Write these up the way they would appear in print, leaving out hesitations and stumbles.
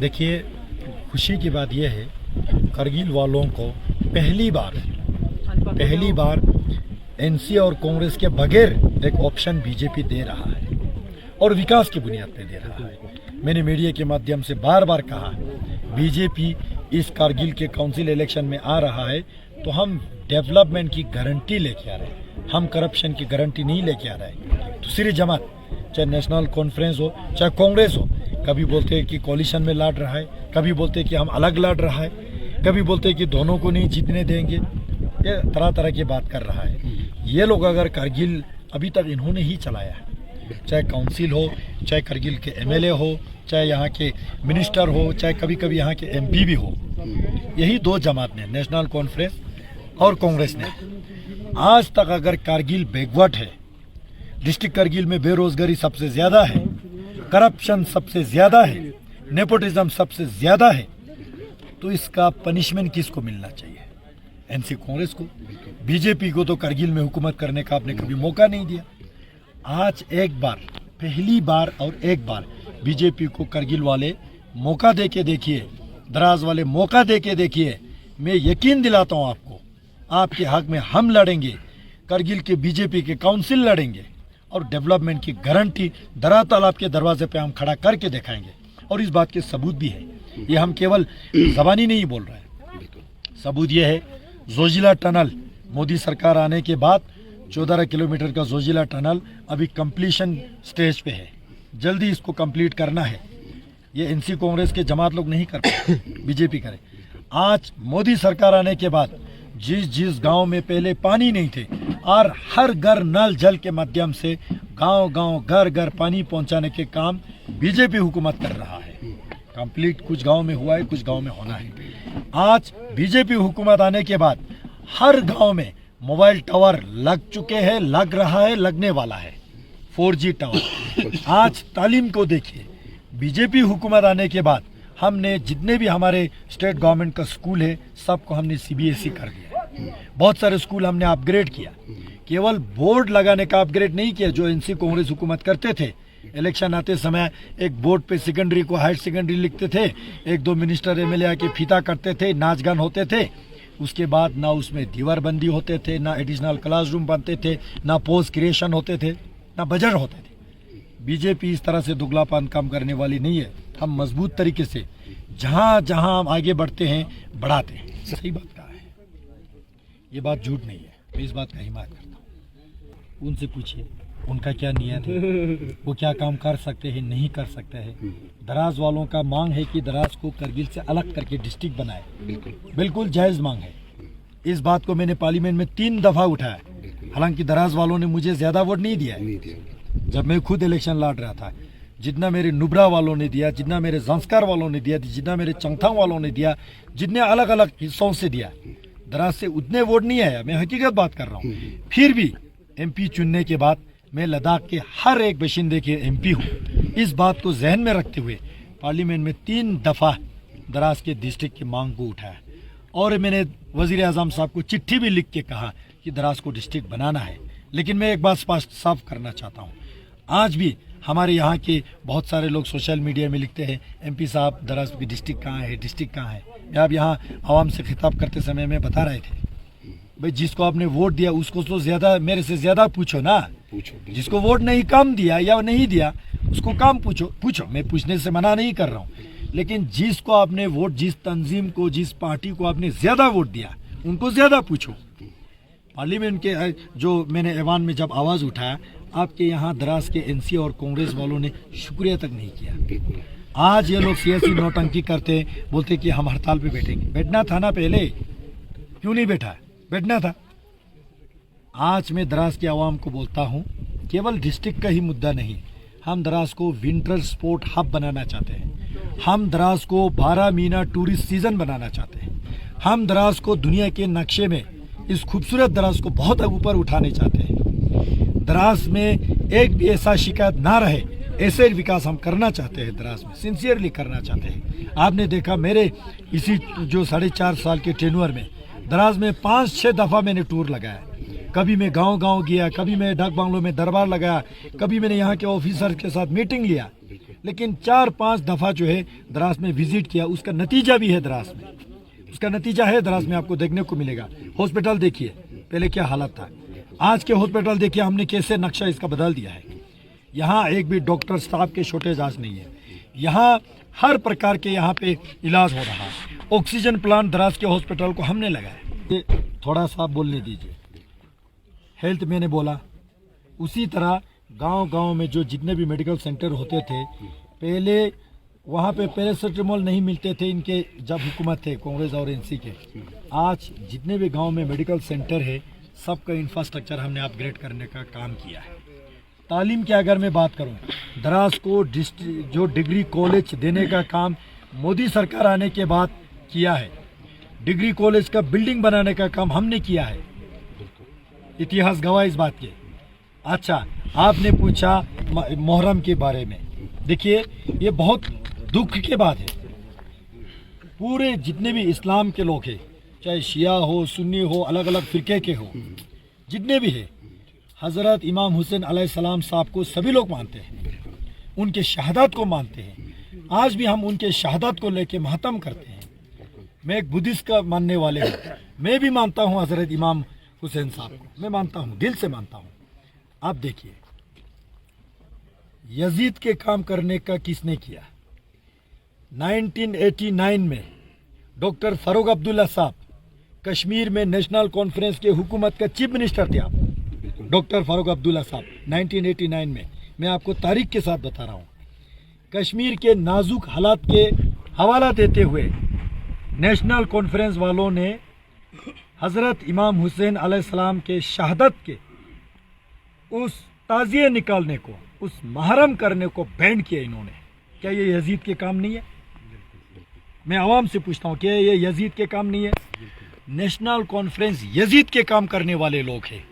देखिए, खुशी की बात यह है, करगिल वालों को पहली बार एनसी और कांग्रेस के बगैर एक ऑप्शन बीजेपी दे रहा है और विकास की बुनियाद पे दे रहा है। मैंने मीडिया के माध्यम से बार बार कहा, बीजेपी इस कारगिल के काउंसिल इलेक्शन में आ रहा है तो हम डेवलपमेंट की गारंटी लेके आ रहे हैं, हम करप्शन की गारंटी नहीं लेके आ रहे हैं। दूसरी जमात, चाहे नेशनल कॉन्फ्रेंस हो चाहे कांग्रेस हो, कभी बोलते हैं कि कोलिशन में लड़ रहा है, कभी बोलते हैं कि हम अलग लड़ रहा है, कभी बोलते हैं कि दोनों को नहीं जीतने देंगे। ये तरह तरह की बात कर रहा है। ये लोग अगर करगिल अभी तक इन्होंने ही चलाया है, चाहे काउंसिल हो, चाहे करगिल के एमएलए हो, चाहे यहाँ के मिनिस्टर हो, चाहे कभी कभी यहाँ के एमपी भी हो, यही दो जमात ने, नेशनल कॉन्फ्रेंस और कांग्रेस ने आज तक अगर कारगिल बैकवर्ड है, डिस्ट्रिक्ट करगिल में बेरोजगारी सबसे ज्यादा है, करप्शन सबसे ज्यादा है, नेपोटिज्म सबसे ज्यादा है, तो इसका पनिशमेंट किसको मिलना चाहिए? एनसी कांग्रेस को। बीजेपी को तो करगिल में हुकूमत करने का आपने कभी मौका नहीं दिया। आज एक बार, पहली बार और एक बार बीजेपी को करगिल वाले मौका दे के देखिए, द्रास वाले मौका दे के देखिए। मैं यकीन दिलाता हूँ आपको, आपके हक में हम लड़ेंगे, करगिल के बीजेपी के काउंसिल लड़ेंगे और डेवलपमेंट की गारंटी धरातल आपके दरवाजे पे हम खड़ा करके दिखाएंगे। और इस बात के सबूत भी है, ये हम केवल ज़बानी नहीं बोल रहे हैं। सबूत ये है, जोजिला टनल मोदी सरकार आने के बाद 14 किलोमीटर का जोजिला टनल अभी कंप्लीशन स्टेज पे है, जल्दी इसको कंप्लीट करना है। ये एनसी कांग्रेस के जमात लोग नहीं कर पाए, बीजेपी करे। आज मोदी सरकार आने के बाद जिस गांव में पहले पानी नहीं थे और हर घर नल जल के माध्यम से गांव घर घर पानी पहुंचाने के काम बीजेपी हुकूमत कर रहा है। कंप्लीट कुछ गांव में हुआ है, कुछ गांव में होना है। आज बीजेपी हुकूमत आने के बाद हर गांव में मोबाइल टावर लग चुके हैं, लग रहा है, लगने वाला है, 4G टावर। आज तालीम को देखिए, बीजेपी हुकूमत आने के बाद हमने जितने भी हमारे स्टेट गवर्नमेंट का स्कूल है सबको हमने CBSE कर दिया। बहुत सारे स्कूल हमने अपग्रेड किया, केवल बोर्ड लगाने का अपग्रेड नहीं किया जो एनसी कांग्रेस हुकूमत करते थे। इलेक्शन आते समय एक बोर्ड पे सेकेंडरी को हायर सेकेंडरी लिखते थे, एक दो मिनिस्टर एमएलए आके फीता करते थे, नाच गान होते थे। उसके बाद ना उसमें दीवारबंदी होते थे, ना एडिशनल क्लासरूम बनते थे, ना पोस्ट क्रिएशन होते थे, ना बजट होते थे। बीजेपी इस तरह से दुगलापन काम करने वाली नहीं है। हम मजबूत तरीके से जहाँ जहाँ हम आगे बढ़ते हैं बढ़ाते हैं। सही बात कहा है, ये बात झूठ नहीं है, मैं इस बात का हिमायत करता हूँ। उनसे पूछिए उनका क्या नियत है, वो क्या काम कर सकते हैं, नहीं कर सकते हैं। दराज वालों का मांग है कि दराज को करगिल से अलग करके डिस्ट्रिक्ट बनाए, बिल्कुल जायज़ मांग है। इस बात को मैंने पार्लियामेंट में 3 दफ़ा उठाया, हालांकि दराज वालों ने मुझे ज़्यादा वोट नहीं दिया है। जब मैं खुद इलेक्शन लड़ रहा था, जितना मेरे नुब्रा वालों ने दिया, जितना मेरे जंस्कार वालों ने दिया, जितना मेरे चंगथांग वालों ने दिया, जितने अलग अलग हिस्सों से दिया, दराज से उतने वोट नहीं आया। मैं हकीकत बात कर रहा हूँ। फिर भी MP चुनने के बाद मैं लद्दाख के हर एक बाशिंदे के MP हूँ। इस बात को जहन में रखते हुए पार्लियामेंट में 3 दफ़ा दराज के डिस्ट्रिक्ट की मांग को उठाया और मैंने वज़ीर आज़म साहब को चिट्ठी भी लिख के कहा कि दराज को डिस्ट्रिक्ट बनाना है। लेकिन मैं एक बात स्पष्ट साफ करना चाहता हूँ, आज भी हमारे यहाँ के बहुत सारे लोग सोशल मीडिया में लिखते हैं MP साहब दराज की डिस्ट्रिक्ट कहाँ है, डिस्ट्रिक्ट कहाँ है। आप यहाँ आवाम से खिताब करते समय में बता रहे थे, भाई जिसको आपने वोट दिया उसको तो ज़्यादा, मेरे से ज़्यादा पूछो ना। जिसको वोट नहीं कम दिया या नहीं दिया उसको कम पूछो। मैं पूछने से मना नहीं कर रहा हूँ, लेकिन जिसको आपने वोट, जिस तंजीम को, जिस पार्टी को आपने ज़्यादा वोट दिया उनको ज़्यादा पूछो। पार्लियामेंट के जो मैंने ऐवान में जब आवाज़ उठाया, आपके यहाँ दराज के एनसी और कांग्रेस वालों ने शुक्रिया तक नहीं किया। आज ये लोग सियासी नौटंकी करते, बोलते कि हम हड़ताल पे बैठेंगे। बैठना था ना पहले, क्यों नहीं बैठा? बैठना था। आज मैं दराज के आवाम को बोलता हूँ, केवल डिस्ट्रिक्ट का ही मुद्दा नहीं, हम दराज को विंटर स्पोर्ट हब बनाना चाहते हैं। हम दराज को 12 महीना टूरिस्ट सीजन बनाना चाहते हैं। हम दराज को दुनिया के नक्शे में, इस खूबसूरत दराज को बहुत ऊपर उठाने चाहते हैं। दराज में एक भी ऐसा शिकायत ना रहे, ऐसे विकास हम करना चाहते हैं। दराज में सिंसियरली करना चाहते हैं। आपने देखा मेरे इसी जो 4.5 साल के टेन्योर में दराज में 5-6 दफ़ा मैंने टूर लगाया। कभी मैं गांव गया, कभी मैं डाक बांग्लों में दरबार लगाया, कभी मैंने यहाँ के ऑफिसर के साथ मीटिंग लिया। लेकिन 4-5 दफ़ा जो है द्रास में विजिट किया, उसका नतीजा भी है द्रास में, उसका नतीजा है द्रास में आपको देखने को मिलेगा। हॉस्पिटल देखिए पहले क्या हालत था, आज के हॉस्पिटल देखिए हमने कैसे नक्शा इसका बदल दिया है। यहाँ एक भी डॉक्टर स्टाफ के शॉर्टेज आज नहीं है, यहाँ हर प्रकार के यहाँ पे इलाज हो रहा है। ऑक्सीजन प्लांट द्रास के हॉस्पिटल को हमने लगाया। थोड़ा सा बोलने दीजिए, हेल्थ मैंने बोला, उसी तरह गांव-गांव में जो जितने भी मेडिकल सेंटर होते थे पहले, वहाँ पे पैरासीटामोल नहीं मिलते थे इनके जब हुकूमत थे कांग्रेस और एनसी के। आज जितने भी गांव में मेडिकल सेंटर है सबका इंफ्रास्ट्रक्चर हमने अपग्रेड करने का काम किया है। तालीम की अगर मैं बात करूं, द्रास को जो डिग्री कॉलेज देने का काम मोदी सरकार आने के बाद किया है। डिग्री कॉलेज का बिल्डिंग बनाने का काम हमने किया है, इतिहास गवाह इस बात के। अच्छा, आपने पूछा मुहर्रम के बारे में, देखिए ये बहुत दुख की बात है। पूरे जितने भी इस्लाम के लोग हैं, चाहे शिया हो, सुन्नी हो, अलग अलग फिरके के हो, जितने भी हैं, हज़रत इमाम हुसैन अलैहिस्सलाम साहब को सभी लोग मानते हैं, उनके शहादत को मानते हैं। आज भी हम उनके शहादत को लेके मातम करते हैं। मैं एक बुद्धिस्ट का मानने वाले हूँ, मैं भी मानता हूँ हज़रत इमाम हुसैन साहब को, मैं मानता हूँ, दिल से मानता हूँ। आप देखिए यजीद के काम करने का किसने किया? 1989 में डॉक्टर फारूक अब्दुल्ला साहब कश्मीर में नेशनल कॉन्फ्रेंस के हुकूमत का चीफ मिनिस्टर थे। आप डॉक्टर फारूक अब्दुल्ला साहब 1989 में, मैं आपको तारीख के साथ बता रहा हूँ। कश्मीर के नाजुक हालात के हवाला देते हुए नेशनल कॉन्फ्रेंस वालों ने हज़रत इमाम हुसैन अलैहिस्सलाम के शहादत के उस ताज़िए निकालने को, उस मुहर्रम करने को बैन किया इन्होंने। क्या ये यजीद के काम नहीं है? मैं आवाम से पूछता हूँ, क्या ये यजीद के काम नहीं है? नेशनल कॉन्फ्रेंस यजीद के काम करने वाले लोग हैं,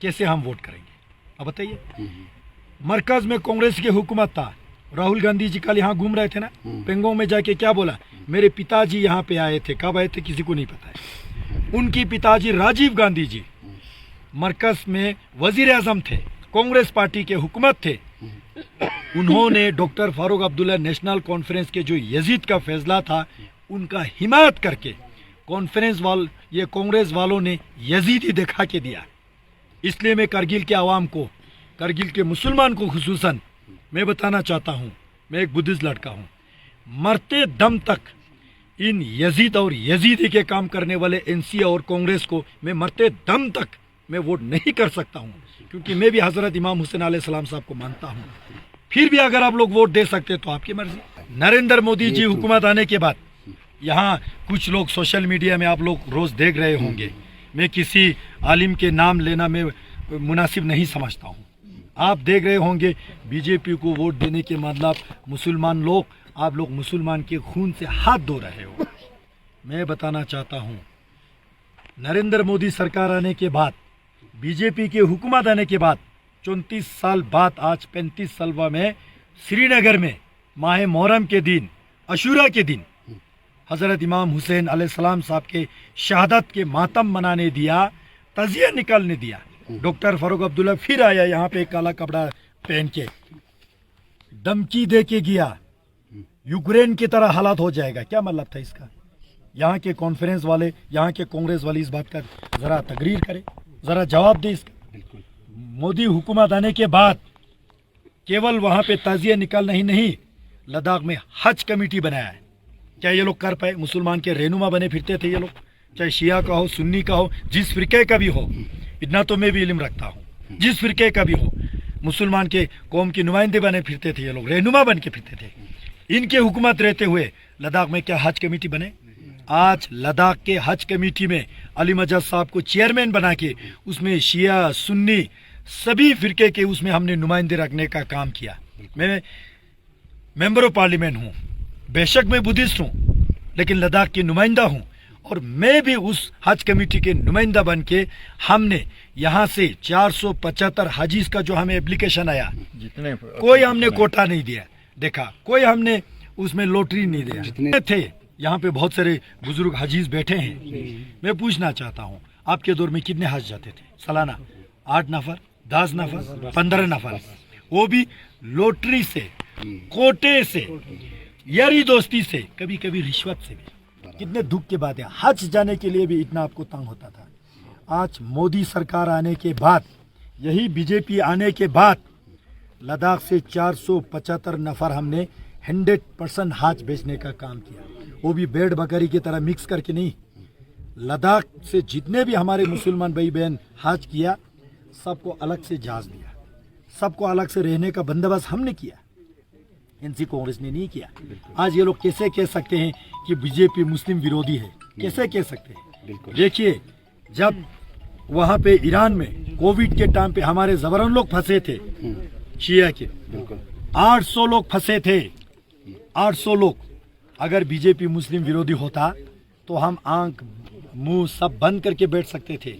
कैसे हम वोट करेंगे? अब बताइए। मरकज में कांग्रेस की हुकूमत था, राहुल गांधी जी कल यहाँ घूम रहे थे ना, पेंगोंग में जाके क्या बोला? मेरे पिताजी यहाँ पे आए थे, कब आए थे किसी को नहीं पता है। उनकी पिताजी राजीव गांधी जी मरकज में वजीर आजम थे, कांग्रेस पार्टी के हुकूमत थे। उन्होंने doctor Farooq Abdullah national conference के जो यजीद का फैसला था उनका हिमायत करके ये कांग्रेस वालों ने यजीद ही दिखा के दिया। इसलिए मैं करगिल के आवाम को, करगिल के मुसलमान को खुसूसन मैं बताना चाहता हूँ, मैं एक बुद्धिस्ट लड़का हूँ, मरते दम तक इन यजीद और यजीदी के काम करने वाले एनसी और कांग्रेस को मैं मरते दम तक मैं वोट नहीं कर सकता हूँ, क्योंकि मैं भी हज़रत इमाम हुसैन अलैहिस्सलाम साहब को मानता हूँ। फिर भी अगर आप लोग वोट दे सकते तो आपकी मर्जी। नरेंद्र मोदी जी हुकूमत आने के बाद यहाँ कुछ लोग सोशल मीडिया में आप लोग रोज़ देख रहे होंगे, मैं किसी आलिम के नाम लेना मैं मुनासिब नहीं समझता हूँ। आप देख रहे होंगे बीजेपी को वोट देने के मतलब मुसलमान लोग, आप लोग मुसलमान के खून से हाथ धो रहे हो। मैं बताना चाहता हूँ, नरेंद्र मोदी सरकार आने के बाद, बीजेपी की हुकूमत आने के बाद 34 साल बाद आज 35 सालवा में श्रीनगर में माह मुहर्रम के दिन, अशूरा के दिन हज़रत इमाम हुसैन अलैहिस्सलाम साहब के शहादत के मातम मनाने दिया, तजिया निकालने दिया। डॉक्टर फारूक अब्दुल्ला फिर आया यहाँ पे काला कपड़ा पहन के, धमकी दे के गया यूक्रेन की तरह हालात हो जाएगा। क्या मतलब था इसका? यहाँ के कॉन्फ्रेंस वाले, यहाँ के कांग्रेस वाले इस बात का ज़रा तकरीर करें, ज़रा जवाब दे इसका। मोदी हुकूमत आने के बाद केवल वहाँ पे ताज़िया निकालना ही नहीं, लद्दाख में हज कमेटी बनाया है। क्या ये लोग कर पाए? मुसलमान के रहनुमा बने फिरते थे ये लोग, चाहे शिया का हो, सुन्नी का हो, जिस फिरके का भी हो। इतना तो मैं भी इल्म रखता हूँ, जिस फिरके का भी हो, मुसलमान के कौम के नुमाइंदे बने फिरते थे ये लोग, रहनुमा बन के फिरते थे। इनके हुकूमत रहते हुए लद्दाख में क्या हज कमेटी बने? आज लद्दाख के हज कमेटी में अली मजहब साहब को चेयरमैन बना के उसमें शिया सुन्नी सभी फिरके के उसमें हमने नुमाइंदे रखने का काम किया। मैं मेंबर ऑफ पार्लियामेंट हूँ, बेशक मैं बुद्धिस्ट हूँ, लेकिन लद्दाख की नुमाइंदा हूँ, और मैं भी उस हज कमेटी के नुमाइंदा बन के हमने यहाँ से 475 हाजीज का जो हमें एप्लीकेशन आया, जितने कोई हमने कोटा नहीं दिया, देखा कोई हमने उसमें लॉटरी नहीं दिया। जितने थे यहाँ पे बहुत सारे बुजुर्ग हाजीज बैठे हैं। मैं पूछना चाहता हूँ, आपके दौर में कितने हज जाते थे सालाना? 8 नफर, 10 नफर, 15 नफर, वो भी लॉटरी से। कोटे से, यारी दोस्ती से, कभी कभी रिश्वत से भी। कितने दुख की बात है, हज जाने के लिए भी इतना आपको तंग होता था। आज मोदी सरकार आने के बाद, यही बीजेपी आने के बाद, लद्दाख से 475 नफर हमने 100% हज भेजने का काम किया, वो भी भेड़ बकरी की तरह मिक्स करके नहीं। लद्दाख से जितने भी हमारे मुसलमान भाई बहन हज किया, सबको अलग से जहाज दिया, सबको अलग से रहने का बंदोबस्त हमने किया, एनसी कांग्रेस ने नहीं किया। आज ये लोग कैसे कह सकते हैं कि बीजेपी मुस्लिम विरोधी है? कैसे कह सकते हैं? देखिए, जब वहां पे ईरान में कोविड के टाइम पे हमारे जबरन लोग फंसे थे, शिया के 800 लोग फंसे थे, 800 लोग। अगर बीजेपी मुस्लिम विरोधी होता तो हम आंख मुंह सब बंद करके बैठ सकते थे,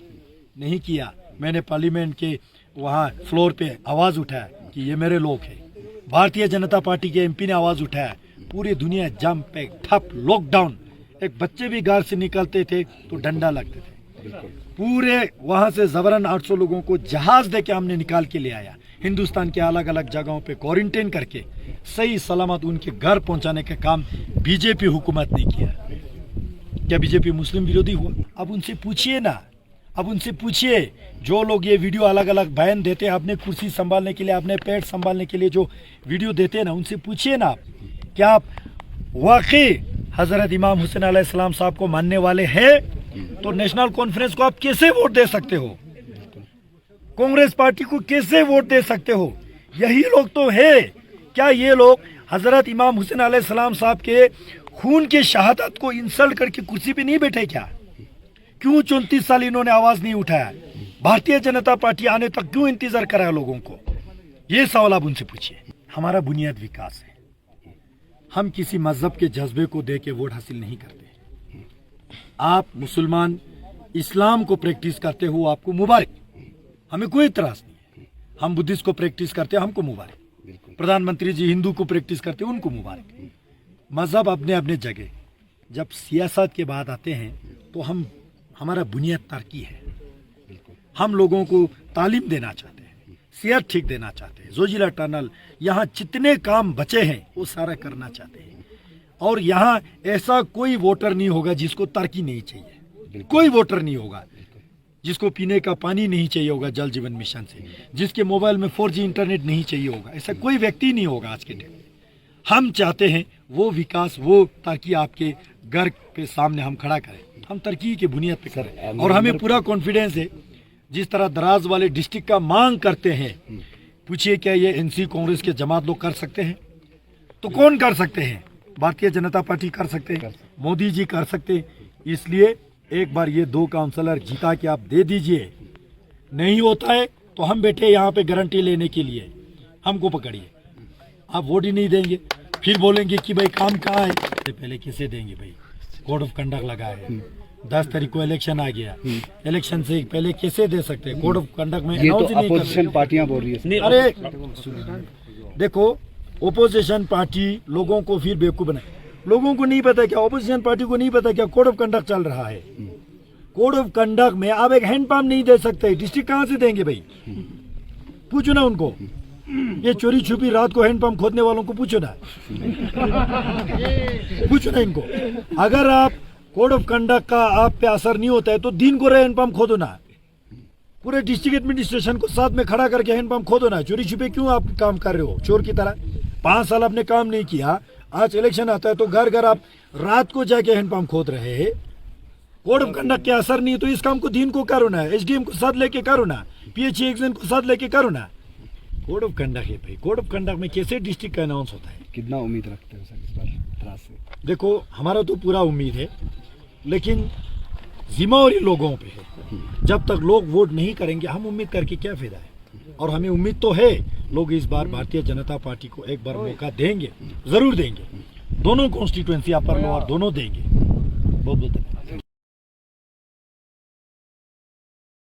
नहीं किया। मैंने पार्लियामेंट के वहाँ फ्लोर पे आवाज उठाया कि ये मेरे लोग हैं। भारतीय जनता पार्टी के एमपी ने आवाज उठाया, पूरी दुनिया जम पे ठप, लॉकडाउन। एक बच्चे भी घर से निकलते थे तो डंडा लगते थे। पूरे वहां से जबरन 800 लोगों को जहाज देके हमने निकाल के ले आया, हिंदुस्तान के अलग अलग जगहों पे क्वारंटाइन करके सही सलामत उनके घर पहुंचाने का काम बीजेपी हुकूमत ने किया। क्या बीजेपी मुस्लिम विरोधी हुआ? अब उनसे पूछिए ना, अब उनसे पूछिए, जो लोग ये वीडियो अलग अलग बयान देते हैं अपने कुर्सी संभालने के लिए, अपने पेट संभालने के लिए जो वीडियो देते हैं ना, उनसे पूछिए ना, क्या आप वाकई हजरत इमाम हुसैन अलैहिस्सलाम साहब को मानने वाले हैं? तो नेशनल कॉन्फ्रेंस को आप कैसे वोट दे सकते हो? कांग्रेस पार्टी को कैसे वोट दे सकते हो? यही लोग तो है। क्या ये लोग हजरत इमाम हुसैन अलैहिस्सलाम साहब के खून के शहादत को इंसल्ट करके कुर्सी पे नहीं बैठे क्या? क्यों 34 साल इन्होंने आवाज नहीं उठाया? भारतीय जनता पार्टी आने तक क्यों इंतजार कराया लोगों को? ये सवाल आप उनसे पूछिए। हमारा बुनियाद विकास है। हम किसी मजहब के जज्बे को दे के वोट हासिल नहीं करते। आप मुसलमान इस्लाम को प्रैक्टिस करते हो, आपको मुबारक, हमें कोई इतराज नहीं है। हम बुद्धिस्ट को प्रैक्टिस करते हैं, हमको मुबारक। प्रधानमंत्री जी हिंदू को प्रैक्टिस करते हैं, उनको मुबारक। मजहब अपने अपने जगह। जब सियासत के बाद आते हैं तो हमारा बुनियाद तरक्की है। हम लोगों को तालीम देना चाहते हैं, सेहत ठीक देना चाहते हैं, जोजिला टनल, यहाँ जितने काम बचे हैं वो सारा करना चाहते हैं। और यहाँ ऐसा कोई वोटर नहीं होगा जिसको तरक्की नहीं चाहिए। कोई वोटर नहीं होगा जिसको पीने का पानी नहीं चाहिए होगा जल जीवन मिशन से, जिसके मोबाइल में 4G इंटरनेट नहीं चाहिए होगा। ऐसा कोई व्यक्ति नहीं होगा आज के दिन। हम चाहते हैं वो विकास, वो ताकि आपके घर के सामने हम खड़ा करें, हम तरक्की की बुनियाद पे करें। और हमें पूरा कॉन्फिडेंस है, जिस तरह दराज वाले डिस्ट्रिक्ट का मांग करते हैं, पूछिए क्या ये एनसी कांग्रेस के जमात लोग कर सकते हैं? तो कौन कर सकते हैं? भारतीय जनता पार्टी कर सकते हैं, मोदी जी कर सकते हैं। इसलिए एक बार ये 2 काउंसलर जिता के आप दे दीजिए। नहीं होता है तो हम बैठे यहाँ पे गारंटी लेने के लिए, हमको पकड़िए। आप वोट ही नहीं देंगे, फिर बोलेंगे कि भाई काम कहाँ है? पहले कैसे देंगे भाई? कोड ऑफ कंडक्ट लगा है, 10 तारीख को इलेक्शन आ गया, इलेक्शन से पहले कैसे दे सकते हैं? कोड ऑफ कंडक्ट में ये तो अपोजिशन पार्टियां बोल रही है। अरे देखो, ओपोजिशन पार्टी लोगों को फिर बेवकूफ बनाए। लोगों को नहीं पता क्या, ओपोजिशन पार्टी को नहीं पता क्या कोड ऑफ कंडक्ट चल रहा है। कोड ऑफ कंडक्ट में आप एक हैंडपंप नहीं दे सकते, डिस्ट्रिक्ट कहाँ से देंगे भाई? पूछो ना उनको। ये चोरी छुपी रात को हैंडपंप खोदने वालों को पूछो ना, पूछो ना इनको। अगर आप कोड ऑफ कंडक्ट का आप पे असर नहीं होता है तो दिन को हैंडपंप खोदो ना, पूरे डिस्ट्रिक्ट एडमिनिस्ट्रेशन को साथ में खड़ा करके हैंडपंप खोदो ना। चोरी छुपे क्यों आप काम कर रहे हो चोर की तरह? 5 साल आपने काम नहीं किया, आज इलेक्शन आता है तो घर घर आप रात को जाके हैंडपंप खोद रहे हैं। कोड ऑफ कंडक्ट के असर नहीं तो इस काम को दिन को करो ना, एसडीएम को साथ लेके करो ना, पीएचई एग्जाम को साथ लेके करो ना। कोड ऑफ कंडक्ट है भाई, कोड ऑफ कंडक्ट में कैसे डिस्ट्रिक्ट का अनाउंस होता है? कितना उम्मीद रखते हो सर इस बार से? देखो, हमारा तो पूरा उम्मीद है, लेकिन जिम्मेवारी लोगों पे है। जब तक लोग वोट नहीं करेंगे हम उम्मीद करके क्या फायदा है? और हमें उम्मीद तो है लोग इस बार भारतीय जनता पार्टी को एक बार मौका देंगे, जरूर देंगे। दोनों कॉन्स्टिट्यूएंसी अपर लोअर दोनों देंगे। बहुत बहुत धन्यवाद।